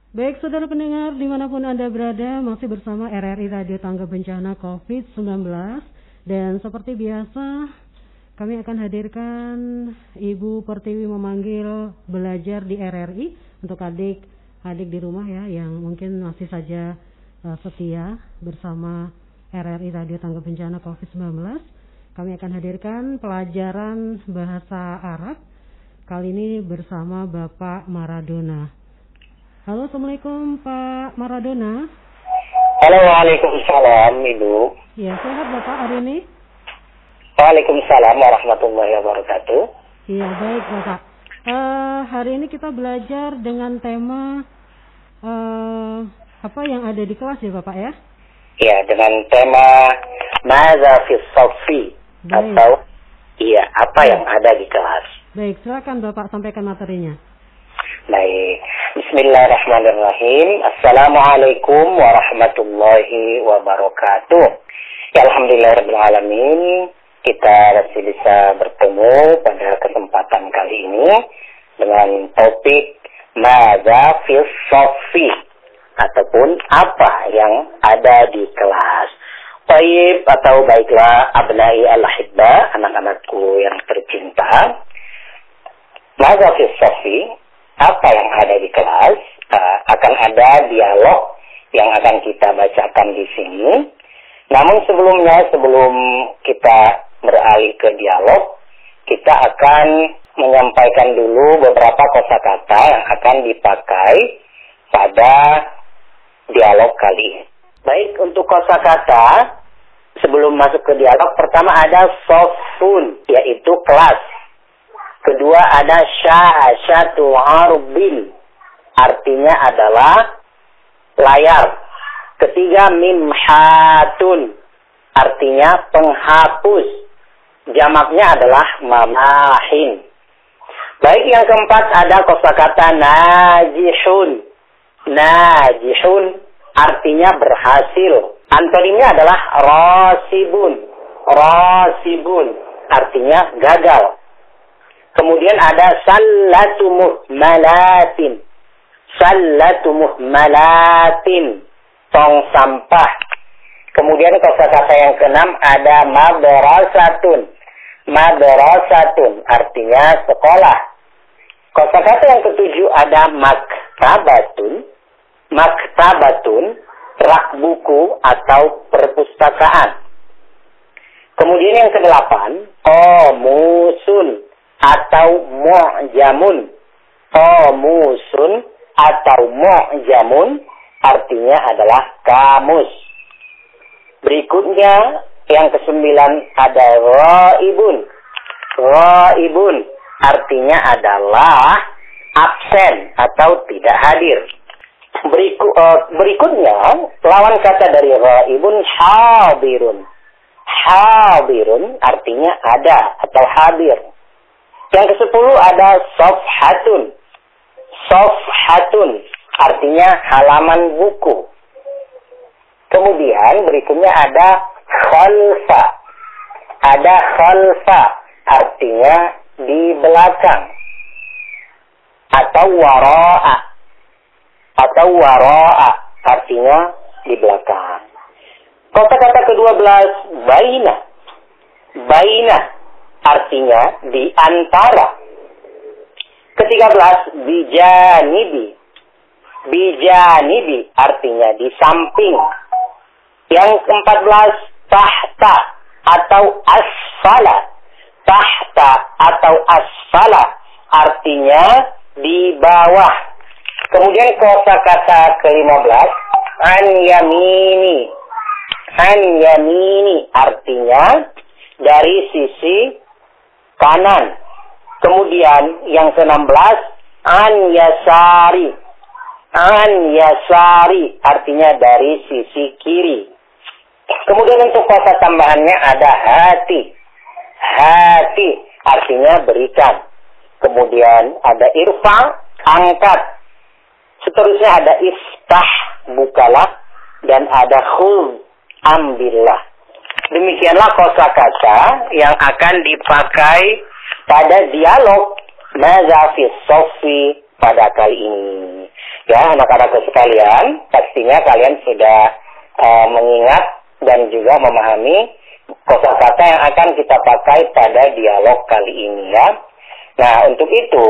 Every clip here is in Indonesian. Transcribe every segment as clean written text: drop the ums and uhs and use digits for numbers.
Baik, saudara pendengar, dimanapun Anda berada, masih bersama RRI Radio Tangga Bencana COVID-19. Dan seperti biasa, kami akan hadirkan Ibu Pertiwi memanggil belajar di RRI untuk adik-adik di rumah ya, yang mungkin masih saja setia bersama RRI Radio Tangga Bencana COVID-19. Kami akan hadirkan pelajaran bahasa Arab, kali ini bersama Bapak Maradona. Halo, Assalamualaikum Pak Maradona. Halo, waalaikumsalam Ibu. Ya, sehat Bapak hari ini? Waalaikumsalam warahmatullahi wabarakatuh. Iya, baik Bapak. Hari ini kita belajar dengan tema apa yang ada di kelas ya Bapak ya? Ya, dengan tema Maza fi Sofi, atau apa yang ada di kelas. Baik, silakan Bapak sampaikan materinya. Baik, bismillahirrahmanirrahim. Assalamualaikum warahmatullahi wabarakatuh. Ya, alhamdulillahirrahmanirrahim. Kita masih bisa bertemu pada kesempatan kali ini dengan topik Maza fi Sofi, ataupun apa yang ada di kelas. Baik atau baiklah abnai al-ahibba, anak-anakku yang tercinta. Maza fi Sofi, apa yang ada di kelas, akan ada dialog yang akan kita bacakan di sini. Namun sebelum kita beralih ke dialog, kita akan menyampaikan dulu beberapa kosakata yang akan dipakai pada dialog kali ini. Baik, untuk kosakata sebelum masuk ke dialog, pertama ada sofun, yaitu kelas. Kedua ada syashatu arbin, artinya adalah layar. Ketiga mimhatun, artinya penghapus. Jamaknya adalah mamahin. Baik, yang keempat ada kosakata najihun. Najihun artinya berhasil. Antonimnya adalah rasibun. Rasibun artinya gagal. Kemudian ada sallatu muhmalatin. Sallatu muhmalatin, tong sampah. Kemudian kosakata yang keenam ada madrasatun. Madrasatun artinya sekolah. Kosakata yang ketujuh ada maktabatun. Maktabatun, rak buku atau perpustakaan. Kemudian yang kedelapan, qomusun atau mu'jamun. Qomusun atau mu'jamun artinya adalah kamus. Berikutnya yang kesembilan ada ghaibun. Ghaibun artinya adalah absen atau tidak hadir. Berikutnya lawan kata dari ghaibun hadirun. Hadirun artinya ada atau hadir. Yang ke-10 ada safhatun. Safhatun artinya halaman buku. Kemudian berikutnya ada khalfa. Ada khalfa artinya di belakang. Atau wara'a. Atau wara'a artinya di belakang. Kata-kata ke-12 baina. Baina artinya di antara. Ke-13 bijanibi. Bijanibi artinya di samping. Yang ke-14 tahta atau asfala. Tahta atau asfala artinya di bawah. Kemudian kosakata ke-15 an yamini. An yamini artinya dari sisi kanan. Kemudian yang ke-16 an yasari. An yasari artinya dari sisi kiri. Kemudian untuk kata tambahannya ada hati. Hati artinya berikan. Kemudian ada irfa, angkat. Seterusnya ada iftah, bukalah. Dan ada khul, ambillah. Demikianlah kosakata yang akan dipakai pada dialog Maza fi Sofi pada kali ini. Ya, anak-anakku sekalian, pastinya kalian sudah mengingat dan juga memahami kosakata yang akan kita pakai pada dialog kali ini ya. Nah, untuk itu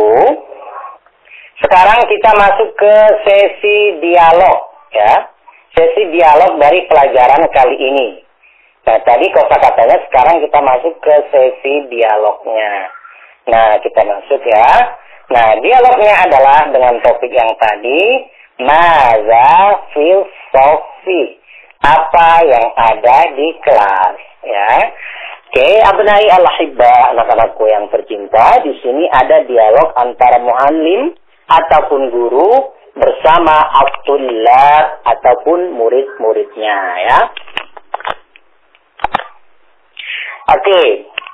sekarang kita masuk ke sesi dialog ya. Sesi dialog dari pelajaran kali ini. Nah, tadi kosakatanya, sekarang kita masuk ke sesi dialognya. Nah, kita masuk ya. Nah, dialognya adalah dengan topik yang tadi, Maza fil sofi. Apa yang ada di kelas ya. Oke, abnai al-hibba, anak-anakku yang tercinta, di sini ada dialog antara muallim ataupun guru bersama at-tullab ataupun murid-muridnya ya. Oke,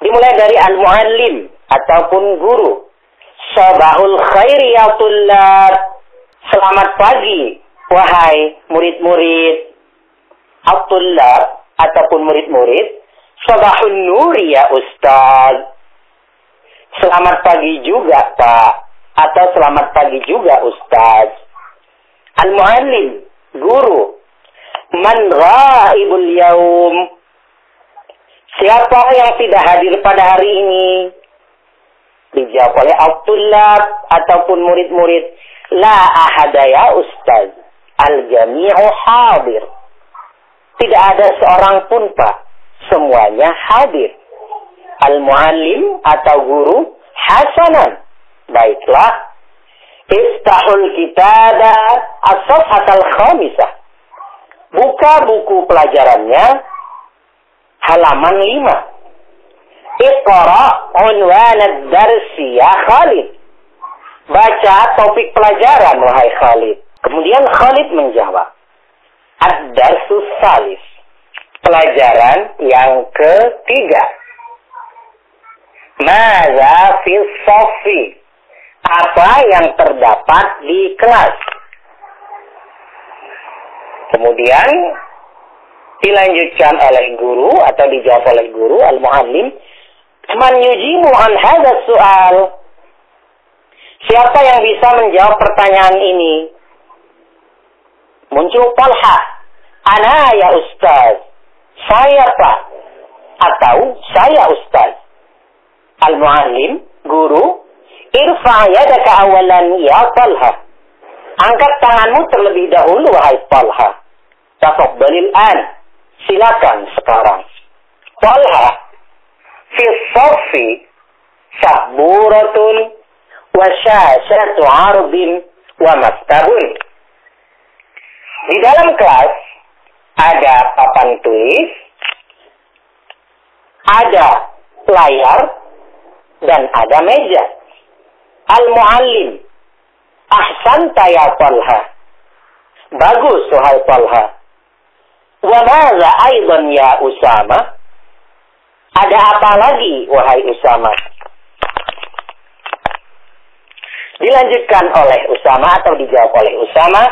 dimulai dari al-muallim ataupun guru. Sabahul khairi ya tullab. Selamat pagi wahai murid-murid. At-tullab ataupun murid-murid. Sabahun nuri ya ustaz. Selamat pagi juga Pak, atau selamat pagi juga ustaz. Al-muallim, guru. Man ghaibul yaum. Siapa yang tidak hadir pada hari ini? Dijawab oleh at-tullab ataupun murid-murid. La ahada ya ustaz. Al-jami'u hadir. Tidak ada seorang pun Pak. Semuanya hadir. Al-muallim atau guru. Hasanan. Baiklah. Iftahul kitada as-safhatal khamisah. Buka buku pelajarannya. Halaman 5. Iqra unwan ad-darsi ya Khalid. Baca topik pelajaran wahai Khalid. Kemudian Khalid menjawab. Ad-darsus salis. Pelajaran yang ketiga. Maza fil sofi. Apa yang terdapat di kelas. Kemudian dilanjutkan oleh guru atau dijawab oleh guru al-muallim. Man yujibu an hadha soal. Siapa yang bisa menjawab pertanyaan ini? Muncul Talha. Ana ya ustaz. Saya Pak. Atau saya ustaz. Al-muallim, guru. Irfa yadaka awalan ya Talha. Angkat tanganmu terlebih dahulu wahai Talha. Tafadhalil an. Silakan sekarang. Talha. Fi sofi. Saburatun. Wa syashatu arbin. Wa mastabun. Di dalam kelas ada papan tulis, ada layar, dan ada meja. Al-muallim. Ahsanta ya Talha. Bagus wahai Talha. Wa maza aidan ya Usama. Ada apa lagi wahai Usama? Dilanjutkan oleh Usama atau dijawab oleh Usama.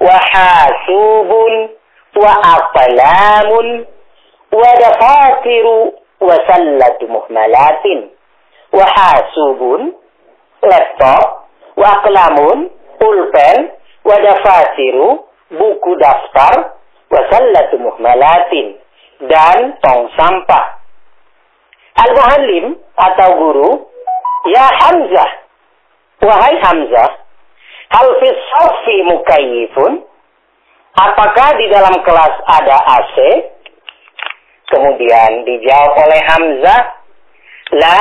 Wa hasubun wa aqlamun wa dafatiru wa sallatu muhmalatin. Wa hasubun, laptop, wa aqlamun, pulpen, wa dafatiru, buku daftar, wa sallatu muhmalatin, dan tong sampah. Al-muallim atau guru, ya Hamzah, wahai Hamzah, hal fi sofi mukayyifun, apakah di dalam kelas ada AC? Kemudian dijawab oleh Hamzah, la,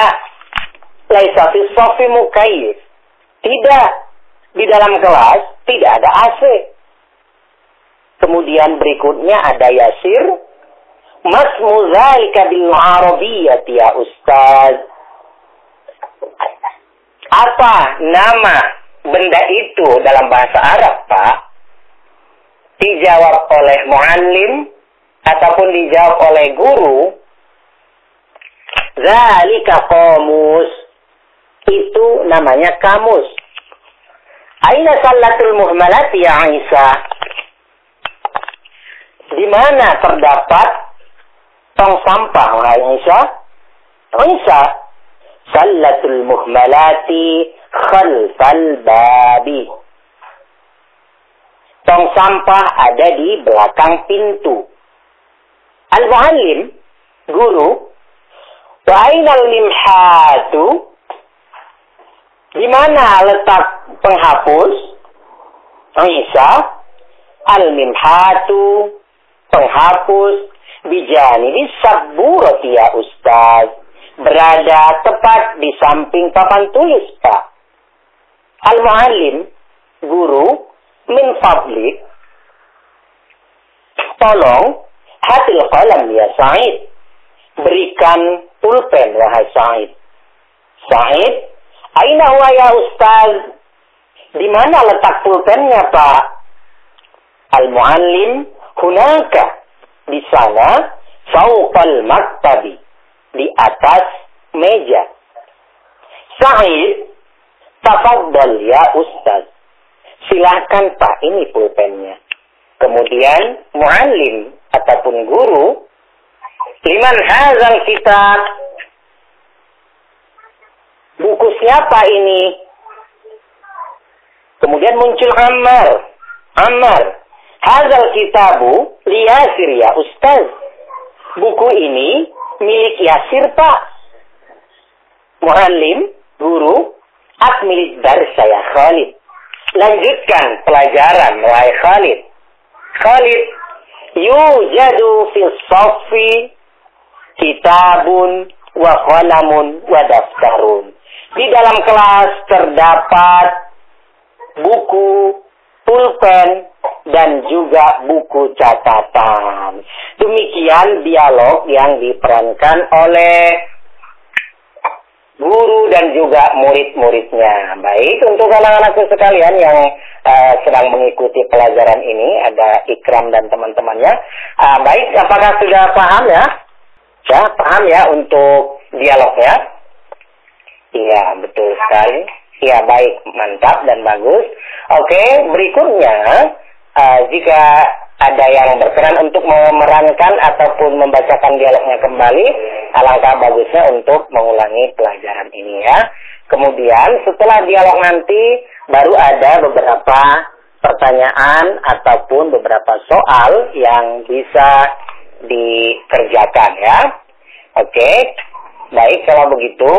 laisa fi sofi mukayyif. Tidak, di dalam kelas tidak ada AC. Kemudian berikutnya ada Yasir. Masmu zalika bil arabiyyati ya Ustaz. Apa nama benda itu dalam bahasa Arab, Pak? Dijawab oleh muallim ataupun dijawab oleh guru. Zalika qamus. Itu namanya kamus. Aina sallatul muhmalati ya Isa? Di mana terdapat tong sampah wahai Isa? Isa, sallatul muhmalati khalfal babi. tong sampah ada di belakang pintu. Al-muallim, guru. Wa ainal limhatu? Di mana letak penghapus? Isa. Al-limhatu, penghapus, bijanibi sabburati ya Ustaz. Berada tepat di samping papan tulis, Pak. Al-muallim, guru, min fadlik, tolong, hatil qalam ya Sa'id. Berikan pulpen, wahai Sa'id. Sa'id, aina huwa ya Ustaz? Di mana letak pulpennya, Pak? Al-muallim, hunaka, di sana, fawqal maktabi, di atas meja. Sa'id, tafadhal ya Ustaz. Silahkan Pak, ini pulpennya. Kemudian muallim ataupun guru, liman hadzal kitab? Buku siapa ini? Kemudian muncul Ammar. Hadzal kitabu li Yasir ya Ustaz. Buku ini milik Yasir Pak. Muallim, guru, akmil darsa ya Khalid. Lanjutkan pelajaran, wahai Khalid. Khalid, yujadu fis saffi kitabun wa qalamun wa daftarun. Di dalam kelas terdapat buku, pulpen, dan juga buku catatan. Demikian dialog yang diperankan oleh guru dan juga murid-muridnya. Baik, untuk anak-anakku sekalian yang sedang mengikuti pelajaran ini, ada Ikram dan teman-temannya. Baik, apakah sudah paham ya? Ya, paham ya untuk dialognya? Iya, betul sekali. Ya, baik, mantap dan bagus. Oke, berikutnya, jika ada yang berkenan untuk memerankan ataupun membacakan dialognya kembali, alangkah bagusnya untuk mengulangi pelajaran ini ya. Kemudian setelah dialog nanti baru ada beberapa pertanyaan ataupun beberapa soal yang bisa dikerjakan ya. Oke, baik kalau begitu.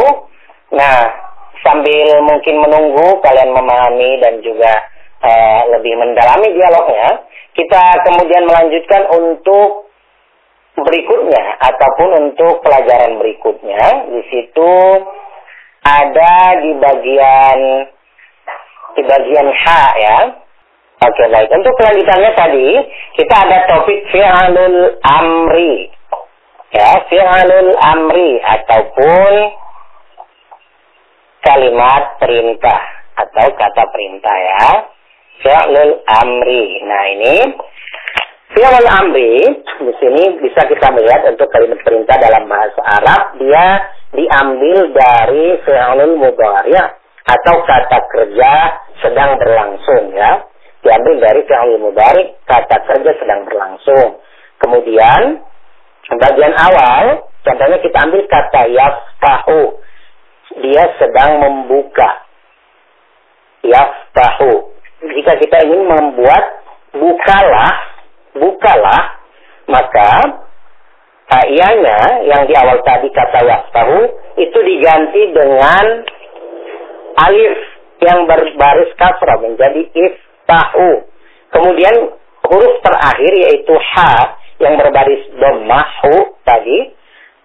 Nah, sambil mungkin menunggu kalian memahami dan juga lebih mendalami dialognya, kita kemudian melanjutkan untuk berikutnya ataupun untuk pelajaran berikutnya. Di situ ada di bagian H ya. Oke, baik. Untuk kelanjutannya tadi kita ada topik fi'alul amri. Ya, fi'alul amri ataupun kalimat perintah atau kata perintah ya. Fi'lul amri. Nah, ini fi'lul amri di sini bisa kita melihat untuk kalimat perintah dalam bahasa Arab, dia diambil dari fi'lul mudhari' atau kata kerja sedang berlangsung ya. Diambil dari fi'lul mudhari', kata kerja sedang berlangsung. Kemudian bagian awal, contohnya kita ambil kata yaftahu. Dia sedang membuka. Yaftahu. Jika kita ingin membuat bukalah, maka ianya yang di awal tadi kata yaftahu itu diganti dengan alif yang berbaris kasrah menjadi iftahu. Kemudian huruf terakhir yaitu ha yang berbaris dhammah hu tadi,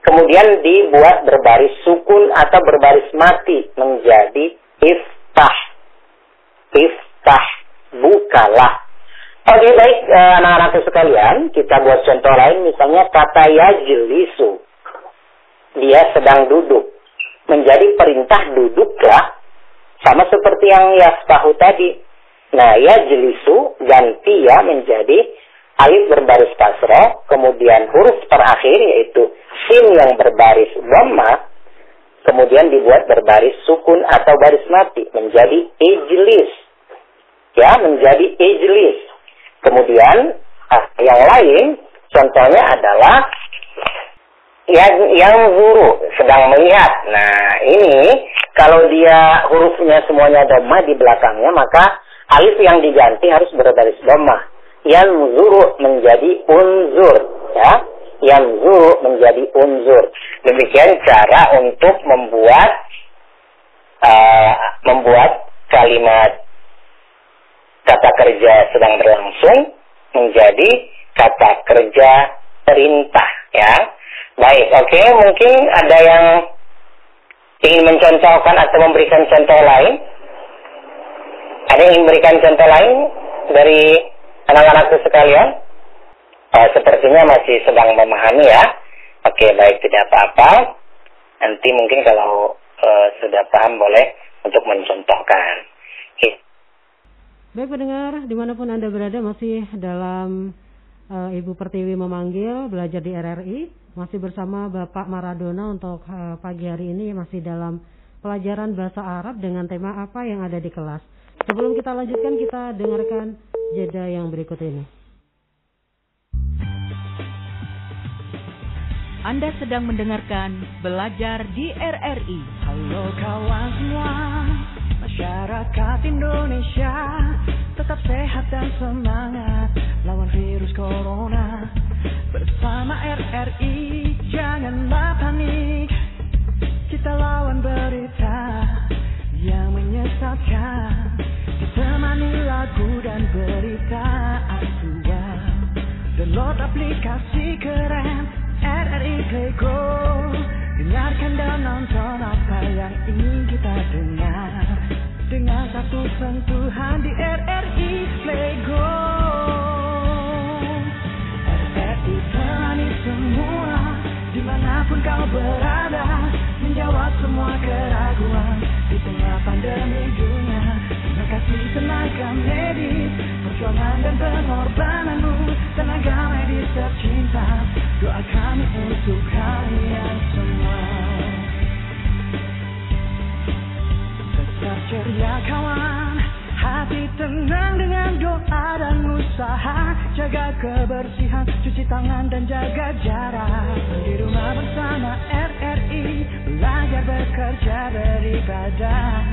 kemudian dibuat berbaris sukun atau berbaris mati menjadi iftah. Bukalah. Oke, baik anak-anakku sekalian, kita buat contoh lain, misalnya kata yajlisu. Dia sedang duduk. Menjadi perintah duduklah, sama seperti yang yaftahu tadi. Nah, yajlisu ganti ya menjadi alif berbaris kasrah, kemudian huruf terakhir yaitu sin yang berbaris dhammah, kemudian dibuat berbaris sukun atau baris mati menjadi ijlis. Ya, menjadi ijlis. Kemudian yang lain contohnya adalah yang zuru, sedang melihat. Nah, ini kalau dia hurufnya semuanya dhammah di belakangnya, maka alif yang diganti harus berbaris dhammah. Yanzuru menjadi unzur, ya. Yanzuru menjadi unzur. Demikian cara untuk membuat kalimat kata kerja sedang berlangsung menjadi kata kerja perintah, ya. Baik, oke, mungkin ada yang ingin mencontohkan atau memberikan contoh lain? Ada yang ingin memberikan contoh lain dari anak-anakku sekalian? Sepertinya masih sedang memahami, ya. Oke, baik, tidak apa-apa. Nanti mungkin kalau sudah paham boleh untuk mencontohkan. Baik pendengar, dimanapun Anda berada, masih dalam Ibu Pertiwi memanggil belajar di RRI. Masih bersama Bapak Maradona untuk pagi hari ini, masih dalam pelajaran bahasa Arab dengan tema apa yang ada di kelas. Sebelum kita lanjutkan, kita dengarkan jeda yang berikut ini. Anda sedang mendengarkan Belajar di RRI. Halo kawan semua, masyarakat Indonesia, tetap sehat dan semangat lawan virus corona. Bersama RRI, janganlah panik. Kita lawan berita yang menyesatkan. Ditemani lagu dan berita aktual. Download aplikasi keren RRI Play Go. Dengarkan dan nonton apa yang ingin kita dengar dengan satu sentuhan di RRI Play Go. RRI temani semua dimanapun kau berada, menjawab semua keraguan di tengah pandemi dunia. Terima kasih tenaga medis, perjuangan dan pengorbananmu, tenaga medis tercinta. Doa kami untuk kalian semua. Tetap ceria kawan, hati tenang dengan doa dan usaha. Jaga kebersihan, cuci tangan dan jaga jarak. Di rumah bersama RRI, belajar bekerja beribadah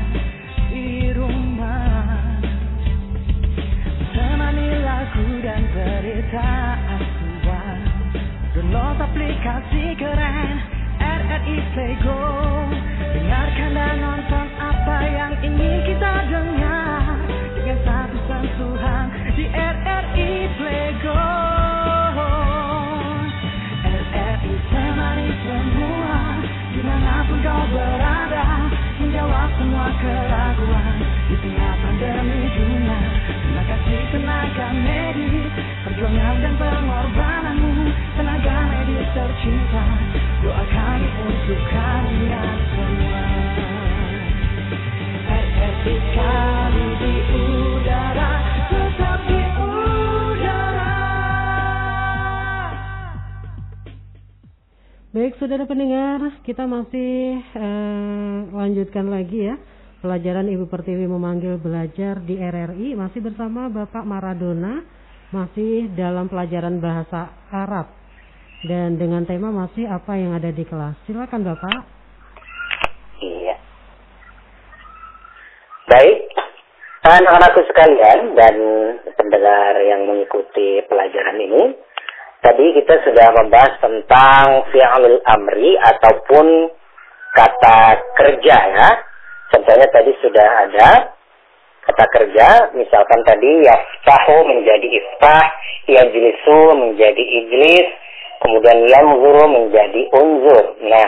di rumah. Temani lagu dan berita aktual. Download aplikasi keren RRI Play Go. Dengarkan dan nonton apa yang ingin kita dengar dengan satu sentuhan di RRI Play Go. RRI temani semua dimanapun kau berada, menjawab semua keraguan di tengah pandemi dunia. Terima kasih tenaga medis, perjuangan dan pengorbananmu, tenaga medis tercinta. Doa kami untuk kalian semua. RRI kami di udara, tetap di udara. Baik, saudara pendengar, kita masih lanjutkan lagi ya pelajaran Ibu Pertiwi memanggil belajar di RRI. Masih bersama Bapak Maradona, masih dalam pelajaran bahasa Arab dan dengan tema masih apa yang ada di kelas. Silakan Bapak. Iya. Baik, anak-anakku sekalian dan pendengar yang mengikuti pelajaran ini, tadi kita sudah membahas tentang fi'lul amri ataupun kata kerja, ya. Contohnya tadi sudah ada kata kerja, misalkan tadi yaftahu menjadi iftah, yajlisu menjadi ijlis, kemudian yanzuru menjadi unzur. Nah,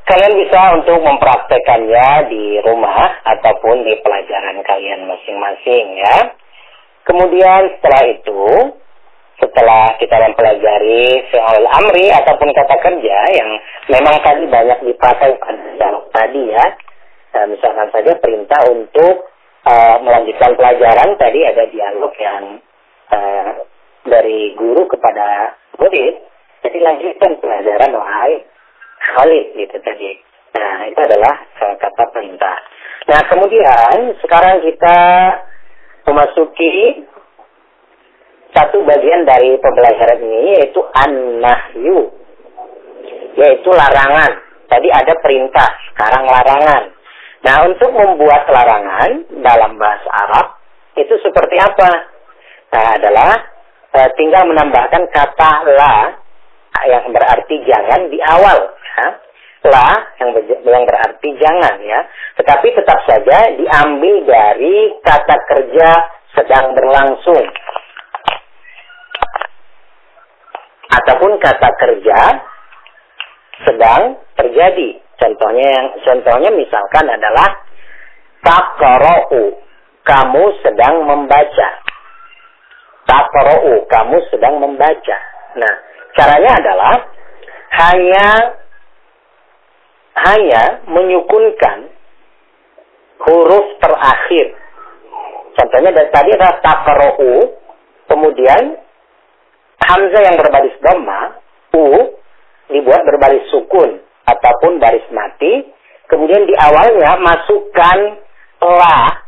kalian bisa untuk mempraktekannya di rumah ataupun di pelajaran kalian masing-masing, ya. Kemudian setelah kita mempelajari fi'lul amri ataupun kata kerja yang memang tadi banyak dipakai pada dialog tadi, ya. Misalkan saja perintah untuk melanjutkan pelajaran, tadi ada dialog yang dari guru kepada murid, jadi lanjutkan pelajaran wahai Khalid, gitu tadi. Nah, itu adalah kata perintah. Nah, kemudian sekarang kita memasuki satu bagian dari pembelajaran ini, yaitu an-nahyu, yaitu larangan. Tadi ada perintah, sekarang larangan. Nah, untuk membuat larangan dalam bahasa Arab, itu seperti apa? Nah, adalah tinggal menambahkan kata la yang berarti jangan di awal. Ya. La yang berarti jangan ya. Tetapi tetap saja diambil dari kata kerja sedang berlangsung. Ataupun kata kerja sedang terjadi. Contohnya misalkan adalah taqra'u, kamu sedang membaca. Taqra'u, kamu sedang membaca. Nah, caranya adalah hanya menyukunkan huruf terakhir. Contohnya dari tadi adalah taqra'u, kemudian hamzah yang berbaris dhamma, dibuat berbaris sukun ataupun baris mati. Kemudian di awalnya masukkan la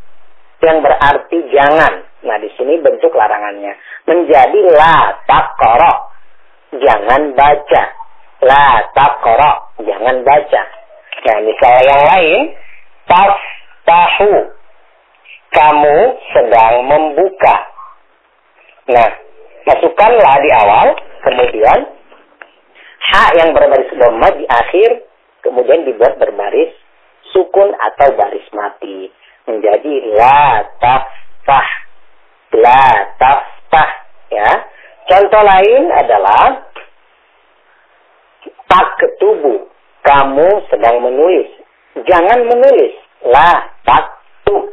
yang berarti jangan. Nah, di sini bentuk larangannya menjadi la taqra, jangan baca. La taqra, jangan baca. Nah, misalnya yang lain, taftahu, kamu sedang membuka. Nah, masukkanlah di awal, kemudian ha yang berbaris dhamma di akhir, kemudian dibuat berbaris sukun atau baris mati. Menjadi la taftah. La taftah. Ya. Contoh lain adalah taktubu, kamu sedang menulis. Jangan menulis. La taktub.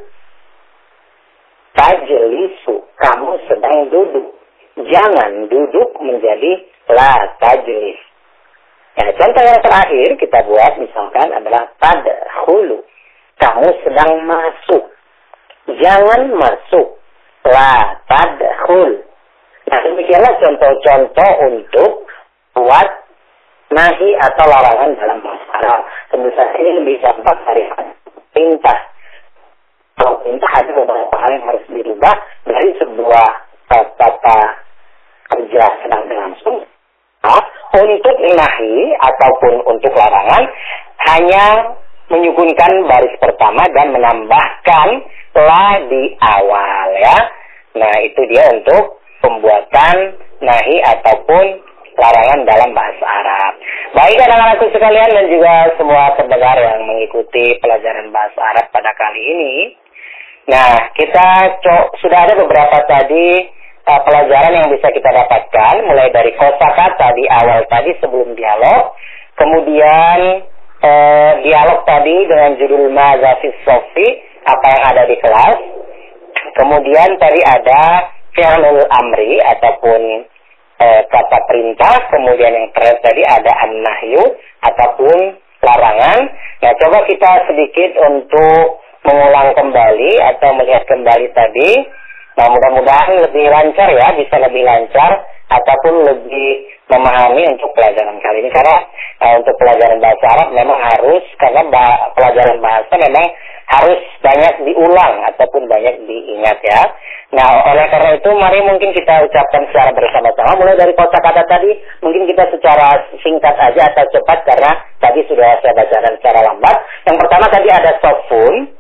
Tajlisu, kamu sedang duduk. Jangan duduk, menjadi la tajlis. Nah, contoh yang terakhir kita buat misalkan adalah tadkhulu, kamu sedang masuk. Jangan masuk. La tadkhul. Nah, demikianlah contoh-contoh untuk buat nahi atau larangan dalam bahasa Arab. Tentu saja ini lebih gampang dari perintah. Kalau perintah ada beberapa hal yang harus dirubah dari sebuah kata kerja sedang berlangsung. Nah, untuk nahi ataupun untuk larangan hanya menyukunkan baris pertama dan menambahkan la di awal ya. Nah, itu dia untuk pembuatan nahi ataupun larangan dalam bahasa Arab. Baik anak-anakku sekalian dan juga semua pendengar yang mengikuti pelajaran bahasa Arab pada kali ini. Nah, kita sudah ada beberapa tadi pelajaran yang bisa kita dapatkan, mulai dari kosakata di awal tadi sebelum dialog, kemudian dialog tadi dengan judul Madza fis Soffi, apa yang ada di kelas, kemudian tadi ada fi'lul amri ataupun kata perintah, kemudian yang terakhir tadi ada an-nahyu ataupun larangan. Nah, coba kita sedikit untuk mengulang kembali atau melihat kembali tadi. Nah, mudah-mudahan lebih lancar ya, bisa lebih lancar ataupun lebih memahami untuk pelajaran kali ini. Karena untuk pelajaran bahasa Arab memang harus, karena pelajaran bahasa memang harus banyak diulang ataupun banyak diingat ya. Nah, oleh karena itu mari mungkin kita ucapkan secara bersama-sama. Mulai dari kosakata tadi, mungkin kita secara singkat aja atau cepat karena tadi sudah saya bacakan secara lambat. Yang pertama tadi ada sofun,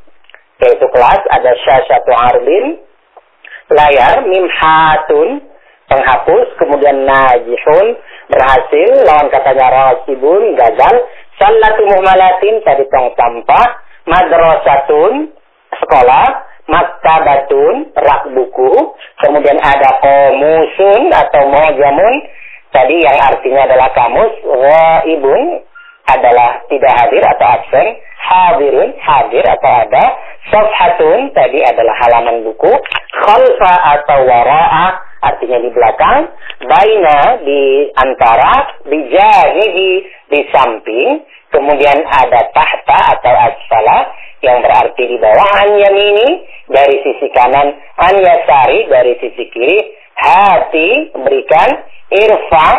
yaitu kelas, ada syasyatu arbin, layar, mimhatun, penghapus, kemudian najihun, berhasil, lawan katanya rasibun, gagal, sallatu muhmalatin, tadi tong sampah, madrasatun, sekolah, maktabatun, rak buku, kemudian ada komusun atau mojamun, tadi yang artinya adalah kamus, ghaibun adalah tidak hadir atau absen, hadirun, hadir atau ada, safhatun, tadi adalah halaman buku, khalfa atau wara'a, artinya di belakang, baina di antara, bijanihi di samping, kemudian ada tahta atau asfala, yang berarti di bawah, an yamini, dari sisi kanan, an yasari, dari sisi kiri, hati, berikan, irfa,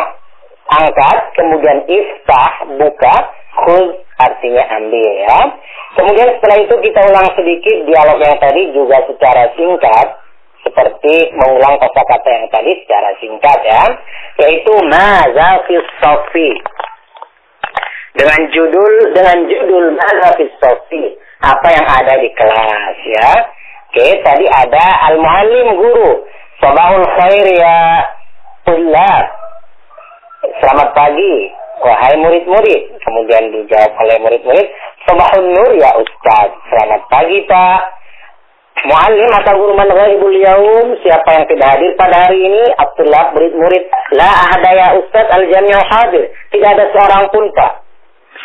angkat, kemudian iftah, buka, khuz, artinya ambil ya. Kemudian setelah itu kita ulang sedikit dialog yang tadi juga secara singkat, seperti mengulang kata-kata yang tadi secara singkat ya, yaitu Madza fis Soffi. Dengan judul Madza fis Soffi, apa yang ada di kelas ya. Oke, tadi ada al-muallim guru. Sabahul khair ya tullab. Selamat pagi, wahai murid-murid. Kemudian dijawab oleh murid-murid, sabahun nur ya ustaz. Selamat pagi Pak. Muallim atau guru man ghaibul yaum, siapa yang tidak hadir pada hari ini? Abdullah, murid-murid. La ahada ya ustaz, al-jami'u hadir. Tidak ada seorang pun Pak.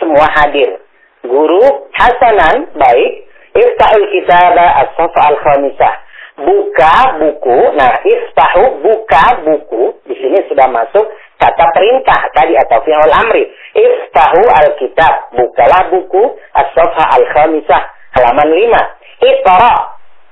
Semua hadir. Guru, hasanan, baik. Iftahul kitaba as-safa al-khamisah. Buka buku. Nah, iftahu, buka buku. Di sini sudah masuk kata perintah tadi atau fi'il amri. Iftahu al-kitab. Bukalah buku as-safa al-khamisah. Halaman 5. Iqra.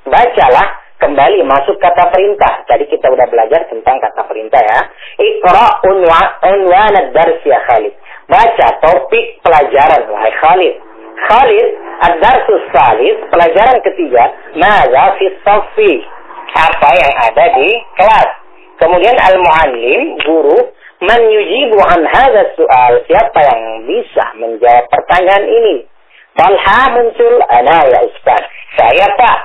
Bacalah. Kembali masuk kata perintah. Tadi kita sudah belajar tentang kata perintah ya. Iqra unwan ad-dars ya Khalid. Baca topik pelajaran wahai Khalid. Khalid, ad-darsus salis, pelajaran ketiga, madza fi saffi, apa yang ada di kelas. Kemudian al-muallim, guru, man yujibu an hadha soal, siapa yang bisa menjawab pertanyaan ini. Talha muncul, ana ya ustaz, saya Pak.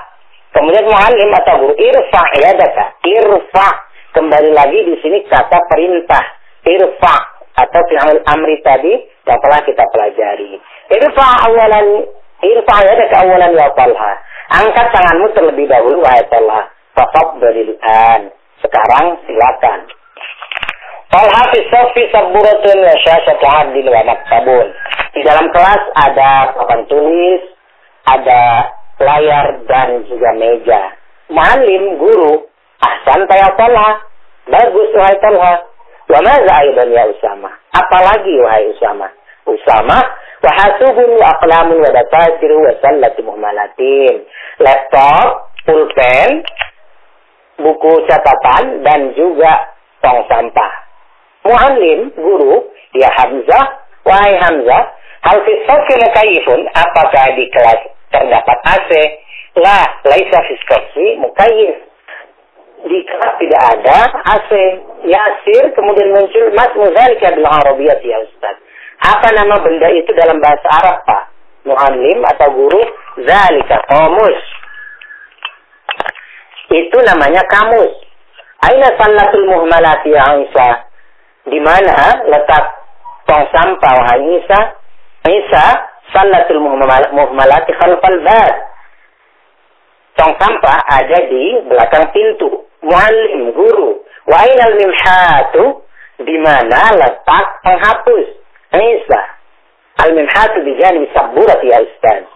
Kemudian muallim atau guru, irfa yadaka, irfa, kembali lagi di sini kata perintah, irfa atau fi'il amri tadi yang telah kita pelajari. Irfa yadaka awalan ya Talha. Angkat tanganmu terlebih dahulu wahai Talha. Tafadhalil an. Sekarang silakan. Talha fi saffi saburatun wa syashatu 'adlin wa maktabun. Di dalam kelas ada papan tulis, ada layar dan juga meja. Muallim, guru, ahsan ya Talha. Bagus wahai Talha. Wa madza aidan ya Usama? Apalagi wahai Usama? Usama wa hasubun wa aqlamun wa daftar wa sallati muhmalatin. Laptop, pulpen, buku catatan dan juga tong sampah. Muallim, guru, ya Hamzah, wahai Hamzah, hal fi saffi mukayyifun, apakah di kelas terdapat AC? La, laisa fi saffi mukayyif. Di kelas tidak ada AC. Yasir, kemudian muncul masmu dzalika bil arabiyyah ya Ustaz. Apa nama benda itu dalam bahasa Arab, Pak? Muallim atau guru? Zalika qamus. Itu namanya kamus. Aina sallatul muhmalati ya Isa? Di mana letak tong sampah wahai Isa? Isa, sallatul muhmalati khalfal bab. Tong sampah ada di belakang pintu. Muallim, guru. Wa ainal mimhatu? Di mana letak penghapus? Isa. Al-mimhatu di janib saburat ya Ustaz.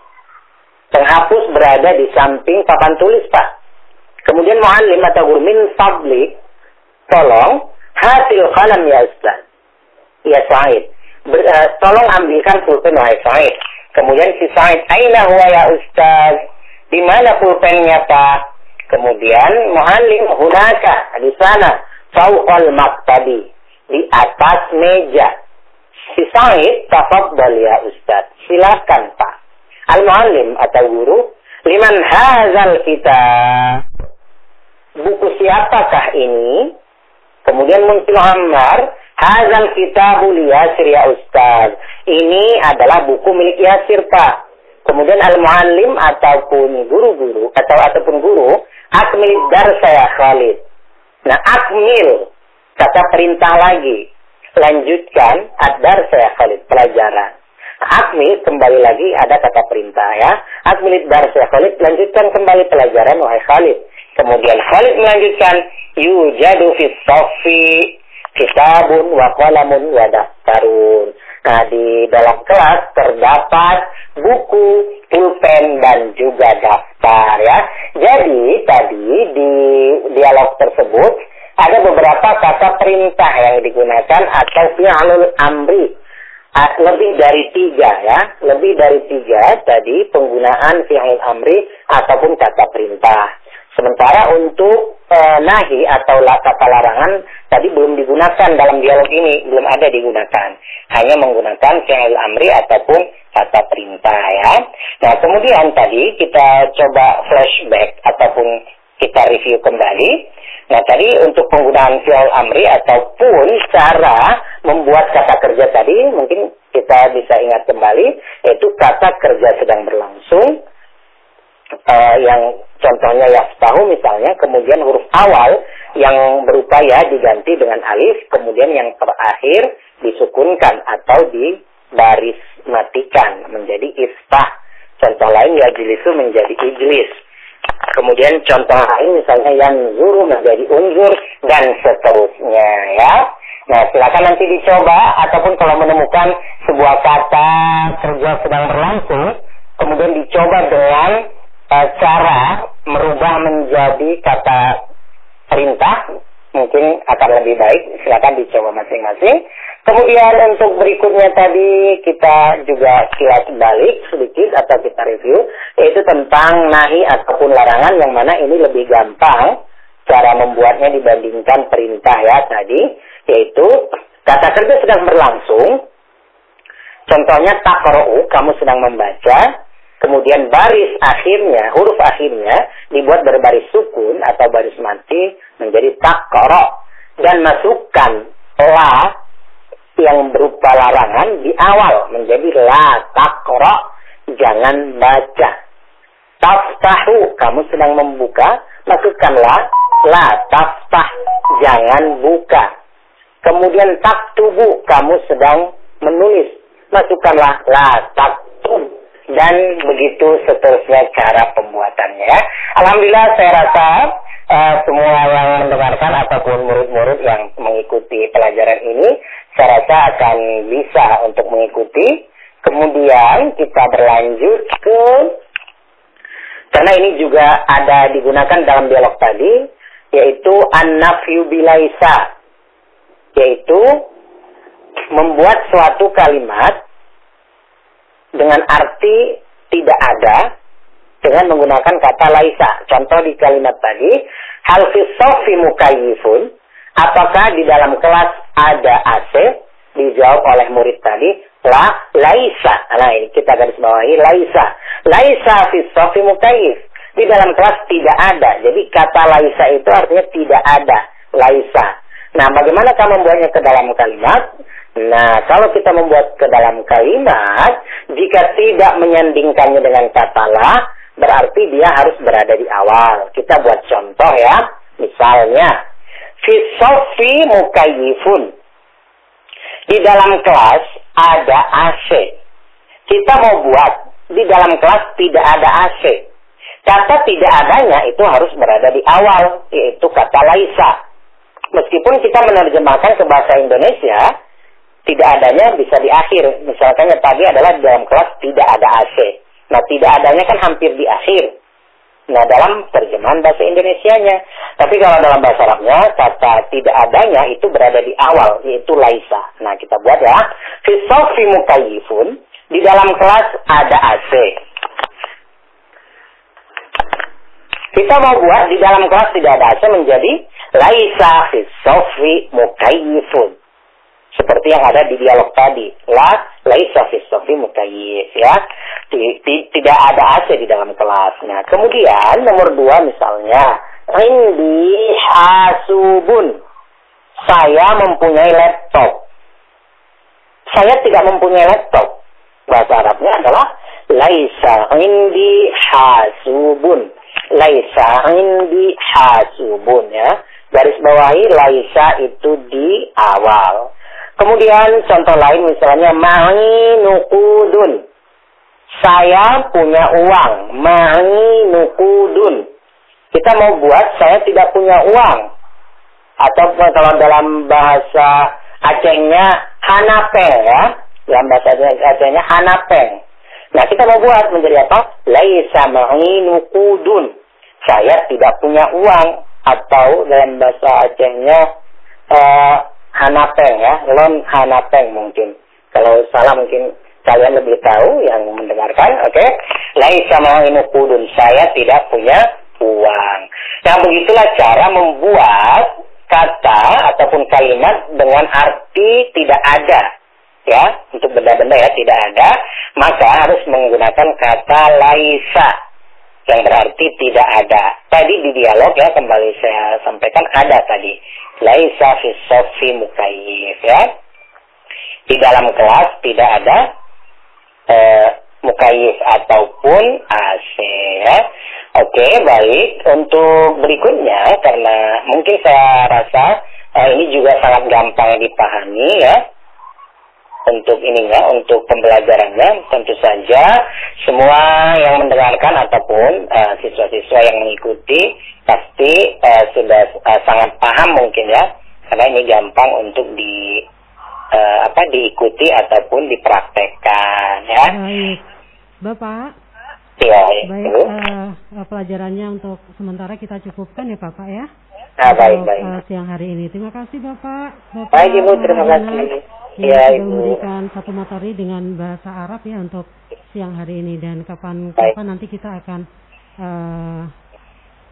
Penghapus berada di samping papan tulis, Pak. Kemudian muallim atau guru, min fadli, tolong hasil qalam ya Ustaz. Ya Sa'id. Tolong ambilkan pulpen wahai Sa'id. Kemudian si Sa'id, aina huwa ya Ustaz? Di mana pulpennya, Pak? Kemudian muallim, hunaka, di sana, fauqal maktabi, di atas meja. Si Sa'id, tafadhal ya Ustaz. Silakan Pak. Al-muallim atau guru, liman hazal kitab? Buku siapakah ini? Kemudian muncul Ammar, hazal kitabu li Yasir ya Ustaz. Ini adalah buku milik Yasir Pak. Kemudian al-muallim ataupun guru-guru ataupun guru, akmil darsa ya Khalid. Nah, akmil, kata perintah lagi. Lanjutkan ad-darsa ya Khalid, pelajaran. Akmil, kembali lagi ada kata perintah ya. Akmil darsa ya Khalid, lanjutkan kembali pelajaran wahai Khalid. Kemudian Khalid melanjutkan, yujadu fi saffi kitabun wa qalamun wa daftarun. Nah, di dalam kelas terdapat buku, pulpen, dan juga daftar ya. Jadi, tadi di dialog tersebut ada beberapa kata perintah yang digunakan atau fi'lul amri. Lebih dari 3 ya. Lebih dari 3 tadi penggunaan fi'il amri ataupun kata perintah. Sementara untuk nahi atau kata larangan tadi belum digunakan dalam dialog ini, belum ada digunakan. Hanya menggunakan fi'il amri ataupun kata perintah ya. Nah, kemudian tadi kita coba flashback ataupun kita review kembali. Nah, tadi untuk penggunaan fi'il amri ataupun cara membuat kata kerja tadi mungkin kita bisa ingat kembali, yaitu kata kerja sedang berlangsung, yang contohnya yaftahu misalnya, kemudian huruf awal yang berupa ya diganti dengan alif, kemudian yang terakhir disukunkan atau dibaris matikan menjadi iftah. Contoh lain yajlisu menjadi ijlis. Kemudian contoh lain misalnya yanzuru menjadi unzur dan seterusnya ya. Nah, silakan nanti dicoba ataupun kalau menemukan sebuah kata kerja sedang berlangsung, kemudian dicoba dengan cara merubah menjadi kata perintah, mungkin akan lebih baik. Silakan dicoba masing-masing. Kemudian untuk berikutnya tadi kita juga kilas balik sedikit atau kita review, yaitu tentang nahi ataupun larangan, yang mana ini lebih gampang cara membuatnya dibandingkan perintah ya tadi, yaitu kata kerja sedang berlangsung. Contohnya taqra'u, kamu sedang membaca, kemudian baris akhirnya, huruf akhirnya dibuat berbaris sukun atau baris mati menjadi taqra', dan masukkan la yang berupa larangan di awal menjadi la taqra', jangan baca. Taftahu, kamu sedang membuka, masukkanlah la taftah, jangan buka. Kemudian taktubu, kamu sedang menulis, masukkanlah la taktub, dan begitu seterusnya cara pembuatannya. Alhamdulillah saya rasa semua yang mendengarkan ataupun murid-murid yang mengikuti pelajaran ini, saya rasa akan bisa untuk mengikuti. Kemudian kita berlanjut ke, karena ini juga ada digunakan dalam dialog tadi, yaitu an-nafyu bilaisa, yaitu membuat suatu kalimat dengan arti tidak ada dengan menggunakan kata laisa. Contoh di kalimat tadi, hal fi sofi mukayyifun, apakah di dalam kelas ada AC? Dijawab oleh murid tadi, laisa. Nah, ini kita garis bawahi laisa. Laisa fi sofi mukayyif, di dalam kelas tidak ada. Jadi kata laisa itu artinya tidak ada, laisa. Nah, bagaimana kamu membuatnya ke dalam kalimat? Nah, kalau kita membuat ke dalam kalimat, jika tidak menyandingkannya dengan kata la, berarti dia harus berada di awal. Kita buat contoh ya. Misalnya, fi sofi mukayyifun, di dalam kelas ada AC. Kita mau buat di dalam kelas tidak ada AC. Kata tidak adanya itu harus berada di awal, yaitu kata laisa. Meskipun kita menerjemahkan ke bahasa Indonesia, tidak adanya bisa di akhir. Misalkan yang tadi adalah di dalam kelas tidak ada AC. Nah, tidak adanya kan hampir di akhir. Nah, dalam terjemahan bahasa Indonesianya. Tapi kalau dalam bahasa Arabnya, kata tidak adanya itu berada di awal, yaitu laisa. Nah, kita buat ya. Fi sofi mukayyifun, di dalam kelas ada AC. Kita mau buat di dalam kelas tidak ada AC menjadi laisa fi sofi mukayyifun. Seperti yang ada di dialog tadi. Laisa fi sofi mukayyif ya. Tidak ada AC di dalam kelas. Nah, kemudian nomor 2 misalnya, indi hasubun, saya mempunyai laptop. Saya tidak mempunyai laptop. Bahasa Arabnya adalah laisa indi hasubun. Laisa indi hasubun ya. Garis bawahi laisa itu di awal. Kemudian contoh lain misalnya ma'i nuqudun, saya punya uang. Ma'i nuqudun, kita mau buat saya tidak punya uang. Atau kalau dalam bahasa Acehnya hanapeng ya, dalam bahasa Acehnya hanapeng. Nah, kita mau buat menjadi apa? Laisa ma'i nuqudun, saya tidak punya uang. Atau dalam bahasa Acehnya hanapeng ya, lon hanapeng mungkin. Kalau salah mungkin kalian lebih tahu yang mendengarkan, oke? Laisa ma'i nuqudun, saya tidak punya uang. Nah, begitulah cara membuat kata ataupun kalimat dengan arti tidak ada. Ya, untuk benda-benda ya tidak ada, maka harus menggunakan kata laisa yang berarti tidak ada. Tadi di dialog ya, kembali saya sampaikan ada tadi. Laisa fi sofi mukayyif ya. Di dalam kelas tidak ada mukayyif ataupun AC ya. Oke, baik. Untuk berikutnya, karena mungkin saya rasa ini juga sangat gampang dipahami ya. Untuk ininya, untuk pembelajarannya, tentu saja semua yang mendengarkan ataupun siswa-siswa yang mengikuti pasti sudah sangat paham mungkin ya, karena ini gampang untuk diikuti ataupun dipraktekkan ya. Baik, Bapak. Ya, baik. Pelajarannya untuk sementara kita cukupkan ya, Bapak ya. Baik. Siang hari ini. Terima kasih Bapak. Baik Ibu, terima kasih. Ya, sudah memberikan satu materi dengan bahasa Arab ya untuk siang hari ini, dan kapan-kapan nanti kita akan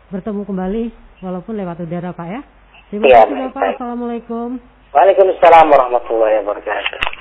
bertemu kembali walaupun lewat udara Pak ya. Terima kasih Bapak. Assalamualaikum. Waalaikumsalam warahmatullahi wabarakatuh.